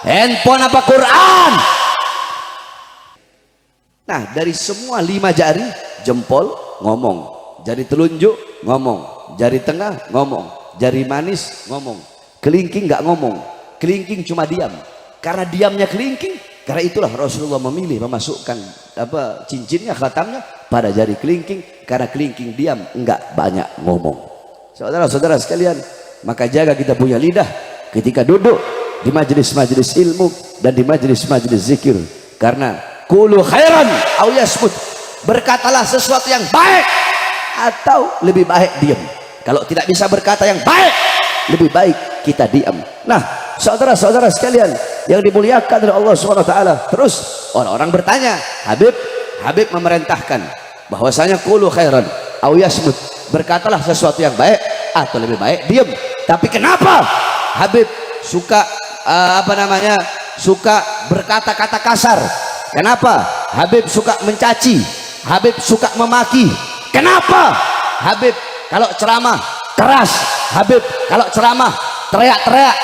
Handphone apa Quran? Nah, dari semua 5 jari, jempol ngomong, jari telunjuk ngomong, jari tengah ngomong, jari manis ngomong, kelingking nggak ngomong, kelingking cuma diam. Karena diamnya kelingking, karena itulah Rasulullah memilih memasukkan cincinnya, khatamnya pada jari kelingking, karena kelingking diam, enggak banyak ngomong. Saudara-saudara sekalian, maka jaga kita punya lidah ketika duduk di majelis-majelis ilmu dan di majelis-majelis zikir. Karena qulu khairan aw yasmut, berkatalah sesuatu yang baik atau lebih baik diam. Kalau tidak bisa berkata yang baik, lebih baik kita diam. Nah, saudara-saudara sekalian yang dimuliakan oleh Allah SWT, terus orang-orang bertanya, Habib memerintahkan bahwasanya qulu khairan aw yasmut, berkatalah sesuatu yang baik atau lebih baik diam. Tapi kenapa Habib suka suka berkata-kata kasar? Kenapa Habib suka mencaci? Habib suka memaki? Kenapa Habib kalau ceramah keras? Habib kalau ceramah teriak-teriak?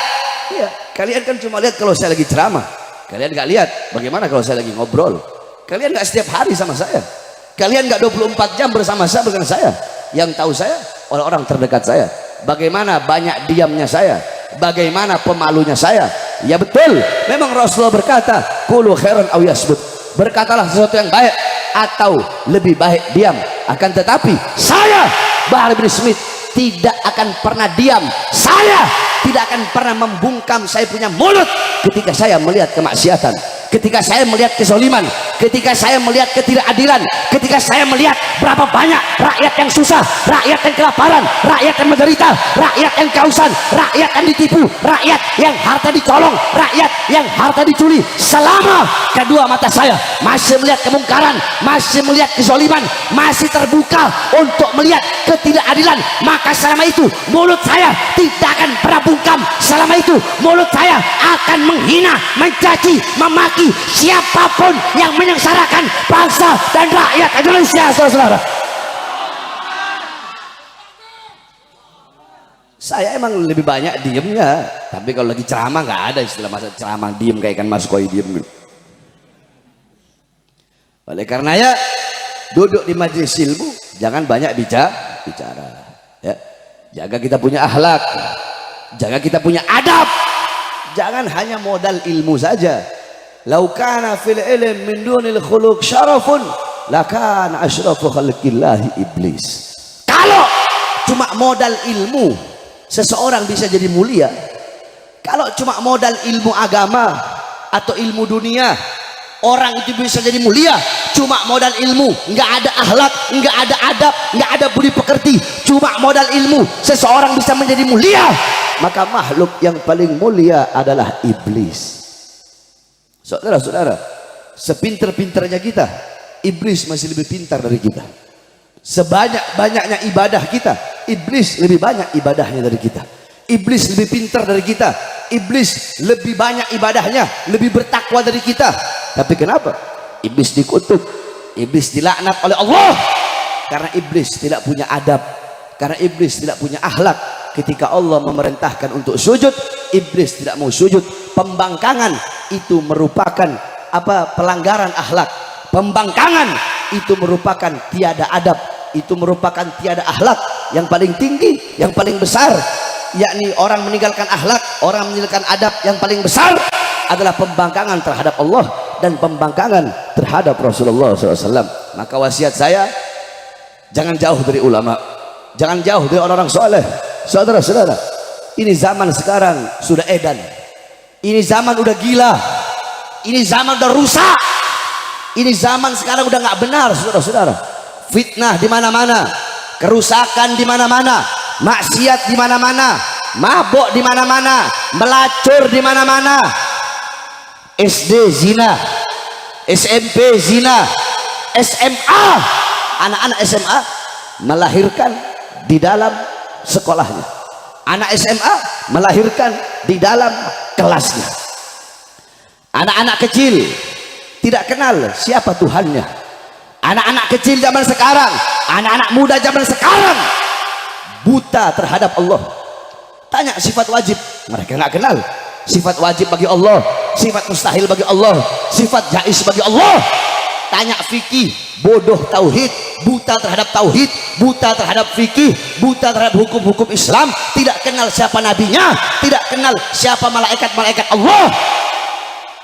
Iya, kalian kan cuma lihat kalau saya lagi ceramah. Kalian nggak lihat bagaimana kalau saya lagi ngobrol. Kalian nggak setiap hari sama saya. Kalian nggak 24 jam bersama saya dengan saya. Yang tahu saya orang-orang terdekat saya. Bagaimana banyak diamnya saya, bagaimana pemalunya saya. Ya betul, memang Rasulullah berkata qulu khairan aw yasmut, berkatalah sesuatu yang baik atau lebih baik diam. Akan tetapi saya Bahar bin Smith tidak akan pernah diam. Saya tidak akan pernah membungkam saya punya mulut ketika saya melihat kemaksiatan, ketika saya melihat kezaliman, ketika saya melihat ketidakadilan, ketika saya melihat berapa banyak rakyat yang susah, rakyat yang kelaparan, rakyat yang menderita, rakyat yang kehausan, rakyat yang ditipu, rakyat yang harta dicolong, rakyat yang harta dicuri. Selama kedua mata saya masih melihat kemungkaran, masih melihat kezaliman, masih terbuka untuk melihat ketidakadilan, maka selama itu mulut saya tidak akan pernah bungkam. Selama itu mulut saya akan menghina, mencaci, memaki siapapun yang menyengsarakan bangsa dan rakyat Indonesia. Saudara-saudara, saya emang lebih banyak diemnya, tapi kalau lagi ceramah nggak ada istilah masa ceramah diem kayak ikan mas koi diem gitu. Oleh karenanya duduk di majelis ilmu jangan banyak bicara ya. Jaga kita punya akhlak, jaga kita punya adab, jangan hanya modal ilmu saja. Lau kana fil ilm min dunil khuluq syarafun lakana asyrafu khalqillahi iblis. Kalau cuma modal ilmu seseorang bisa jadi mulia, kalau cuma modal ilmu agama atau ilmu dunia orang itu bisa jadi mulia. Cuma modal ilmu, nggak ada akhlak, nggak ada adab, nggak ada budi pekerti, cuma modal ilmu seseorang bisa menjadi mulia. Maka makhluk yang paling mulia adalah iblis. Saudara-saudara, sepinter-pinternya kita, iblis masih lebih pintar dari kita. Sebanyak-banyaknya ibadah kita, iblis lebih banyak ibadahnya dari kita. Iblis lebih pintar dari kita, iblis lebih banyak ibadahnya, lebih bertakwa dari kita. Tapi kenapa iblis dikutuk, iblis dilaknat oleh Allah? Karena iblis tidak punya adab, karena iblis tidak punya akhlak. Ketika Allah memerintahkan untuk sujud, iblis tidak mau sujud. Pembangkangan itu merupakan pelanggaran akhlak. Pembangkangan itu merupakan tiada adab, itu merupakan tiada akhlak. Yang paling tinggi, yang paling besar, yakni orang meninggalkan akhlak, orang meninggalkan adab, yang paling besar adalah pembangkangan terhadap Allah dan pembangkangan terhadap Rasulullah SAW. Maka wasiat saya, jangan jauh dari ulama, jangan jauh dari orang-orang soleh. Saudara-saudara, ini zaman sekarang sudah edan, ini zaman udah gila, ini zaman udah rusak, ini zaman sekarang udah nggak benar. Saudara-saudara, fitnah di mana-mana, kerusakan di mana-mana, maksiat di mana-mana, mabuk di mana-mana, melacur di mana-mana. SD zina, SMP zina, SMA, anak-anak SMA melahirkan di dalam sekolahnya, anak SMA melahirkan di dalam kelasnya. Anak-anak kecil tidak kenal siapa Tuhannya. Anak-anak kecil zaman sekarang, anak-anak muda zaman sekarang buta terhadap Allah. Tanya sifat wajib, mereka nggak kenal. Sifat wajib bagi Allah sifat mustahil bagi Allah, sifat jaiz bagi Allah. Tanya fikih, bodoh tauhid, buta terhadap tauhid, buta terhadap fikih, buta terhadap hukum-hukum Islam, tidak kenal siapa nabinya, tidak kenal siapa malaikat-malaikat Allah.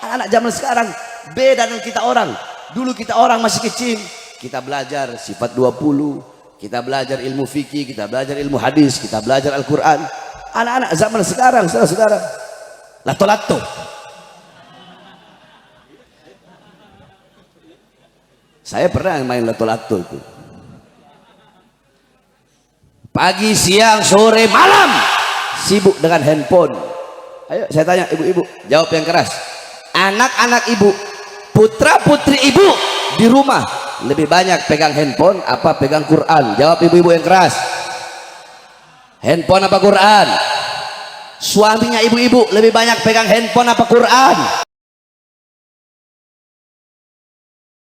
Anak-anak zaman sekarang beda dengan kita orang. Dulu kita orang masih kecil, kita belajar sifat 20, kita belajar ilmu fikih, kita belajar ilmu hadis, kita belajar Al-Quran. Anak-anak zaman sekarang, saudara-saudara, lato-lato. Saya pernah main lato-lato itu. Pagi, siang, sore, malam sibuk dengan handphone. Ayo saya tanya ibu-ibu, jawab yang keras. Anak-anak ibu, putra-putri ibu di rumah lebih banyak pegang handphone apa pegang Quran? Jawab ibu-ibu yang keras. Handphone apa Quran? Suaminya ibu-ibu lebih banyak pegang handphone apa Quran?